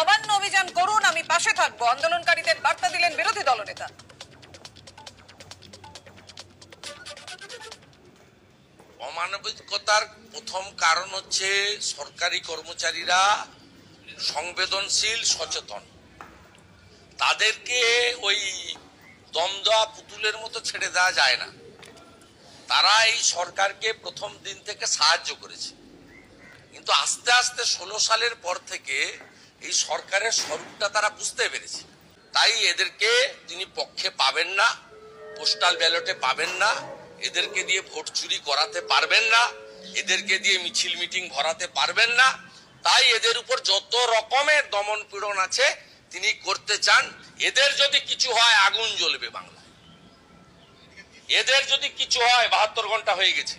নবান্ন অভিযান করুন, আমি পাশে থাকবো, আন্দোলনকারীদের বার্তা দিলেন বিরোধী দলনেতা। অমানবিকতার প্রথম কারণ হচ্ছে সরকারি কর্মচারীরা সংবেদনশীল, সচেতন। তাদেরকে ওই দমদমা পুতুলের মতো ছেড়ে দেওয়া যায় না। তারা এই সরকারকে প্রথম দিন থেকে সাহায্য করেছে, কিন্তু আস্তে আস্তে 16 সালের পর থেকে এই সরকারের স্বরূপটা তারা বুঝতে পেরেছে। তাই এদেরকে তিনি পক্ষে পাবেন না, পোস্টাল ব্যালটে পাবেন না, এদেরকে দিয়ে ভোট চুরি করাতে পারবেন না, এদেরকে দিয়ে মিছিল মিটিং ভরাতে পারবেন না। তাই এদের উপর যত রকমের দমন পীড়ন আছে তিনি করতে চান। এদের যদি কিছু হয় আগুন জ্বলবে বাংলা। এদের যদি কিছু হয়, 72 ঘন্টা হয়ে গেছে,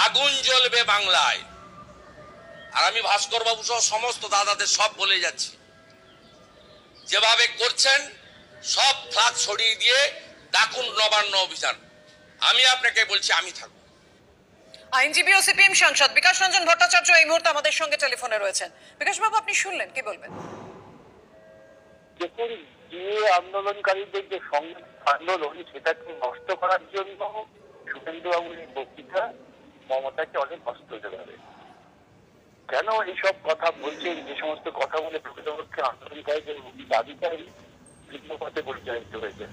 আগুন জ্বলবে বাংলায়। আর আমি ভাস্কর বাবু সহ সমস্ত দাদাদের সব বলে যাচ্ছি, যেভাবে করছেন সব ফ্লাগ ছড়িয়ে দিয়ে ডাকুন নবান্ন অভিযান। আমি আপনাকে বলছি, আমি থাকবো। আইনজীবী ও সিপিএম সাংসদ বিকাশ রঞ্জন ভট্টাচার্য এই মুহূর্তে আমাদের সঙ্গে টেলিফোনে রয়েছেন। বিকাশ বাবু, আপনি শুনলেন, কি বলবেন? দেখুন, যে আন্দোলনকারীদের যে সংগ্রাম আন্দোলন, সেটাকে নষ্ট করার জন্য শুভেন্দু বাবুর বক্তৃতা মমতাকে অনেক কষ্ট হতে পারে। কেন এইসব কথা বলছেন? যে সমস্ত কথা বলে প্রকৃতপক্ষে আন্দোলনকারীদের দাবিকারী ভিন্ন পথে পরিচালিত হয়েছে।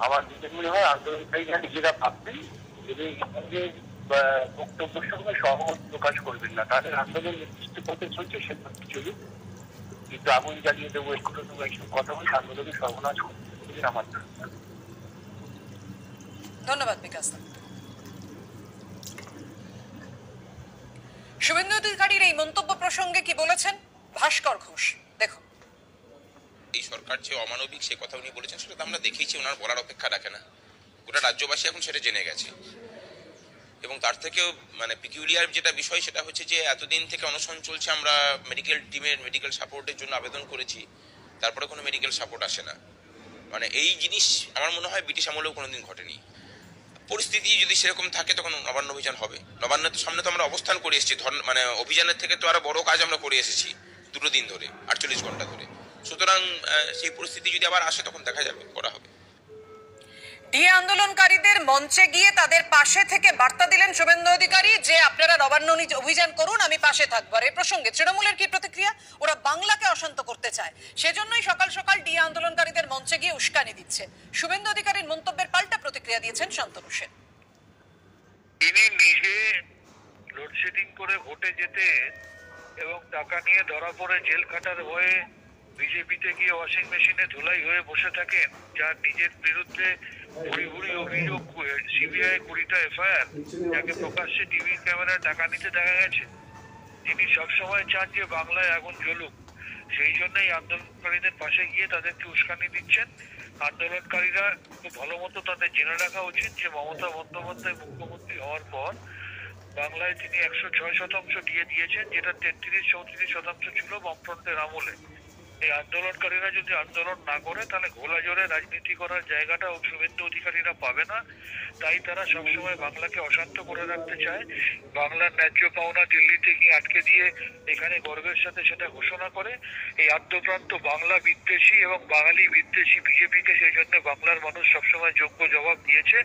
আমার নিজের মনে হয় আন্দোলনকারীরা নিজেরা ভাববেন এবং আমাদের বক্তব্যের সঙ্গে সহমত প্রকাশ করবেন না। তাদের আন্দোলন নির্দিষ্ট পথে চলছে, সে পথে চলুক, কিন্তু আগুন জ্বালিয়ে দেবো, এগুলো দেবো, এইসব কথা বলে আন্দোলনের সর্বনাশ করতে আমার ধারণা। ধন্যবাদ বিকাশ। শুভেন্দু অধিকারীর এই মন্তব্য প্রসঙ্গে কি বলেছেন ভাস্কর ঘোষ, দেখুন। এই সরকার যে অমানবিক সে কথা উনি বলেছেন, সেটা তো আমরা দেখেইছি, ওনার বলার অপেক্ষা রাখে না। গোটা রাজ্যবাসী এখন সেটা জেনে গেছে। এবং তার থেকেও মানে পিকিউলিয়ার যেটা বিষয়, সেটা হচ্ছে যে এতদিন থেকে অনশন চলছে, আমরা মেডিকেল টিমের মেডিকেল সাপোর্টের জন্য আবেদন করেছি, তারপরে কোনো মেডিকেল সাপোর্ট আসে না। মানে এই জিনিস আমার মনে হয় ব্রিটিশ আমলেও কোনোদিন ঘটেনি। পরিস্থিতি যদি সেরকম থাকে তখন নবান্ন অভিযান হবে। নবান্নের সামনে তো আমরা অবস্থান করে এসেছি, মানে অভিযানের থেকে তো আরো বড় কাজ আমরা করে এসেছি 2 দিন ধরে, 48 ঘন্টা ধরে। সুতরাং সেই পরিস্থিতি যদি আবার আসে তখন দেখা যাবে, করা হবে। ডিএ আন্দোলনকারীদের মঞ্চে গিয়ে তাদের পাশে থেকে বার্তা দিলেন শুভেন্দু অধিকারী যে আপনারা নবান্ন অভিযান করুন, আমি পাশে থাকবো। আর এই প্রসঙ্গে তৃণমূলের কি প্রতিক্রিয়া? ওরা বাংলাকে অশান্ত করতে চায়, সেজন্যই সকাল সকাল ডিএ আন্দোলনকারীদের মঞ্চে গিয়ে উস্কানি দিচ্ছে। শুভেন্দু অধিকারীর মন্তব্যের পাল্টা প্রতিক্রিয়া দিয়েছেন শান্তনু সেন। তিনি নিজে লোডশেডিং করে ভোটে যেতে এবং টাকা নিয়ে ধরা পড়ে জেল খাটার হয়ে বিজেপিতে গিয়ে ওয়াশিং মেশিনে ধুলাই হয়ে বসে থাকেন, যার নিজের বিরুদ্ধে ভুড়ি ভুড়ি অভিযোগ, সিবিআই 20টা এফআইআর, যাকে প্রকাশ্যে টিভির ক্যামেরায় টাকা নিতে দেখা গেছে। তিনি সবসময় চান যে বাংলায় আগুন জ্বলুক, সেই জন্যই আন্দোলনকারীদের পাশে গিয়ে তাদেরকে উস্কানি দিচ্ছেন। আন্দোলনকারীরা খুব ভালো মতো তাদের জেনে রাখা উচিত যে মমতা বন্দ্যোপাধ্যায় মুখ্যমন্ত্রী হওয়ার পর বাংলায় তিনি 106% দিয়ে দিয়েছেন, যেটা 33-34% ছিল বামফ্রন্টের আমলে। এই আন্দোলনকারীরা যদি আন্দোলন না করে, তাহলে ঘোলা জোরে রাজনীতি করার জায়গাটা শুভেন্দু অধিকারীরা পাবে না। তাই তারা সবসময় বাংলাকে অশান্ত করে রাখতে চায়। বাংলার ন্যায্য পাওনা দিল্লিতে গিয়ে আটকে দিয়ে এখানে গর্বের সাথে সেটা ঘোষণা করে। এই আদ্যপ্রান্ত বাংলা বিদ্বেষী এবং বাঙালি বিদ্বেষী বিজেপিকে সেই জন্য বাংলার মানুষ সবসময় যোগ্য জবাব দিয়েছে।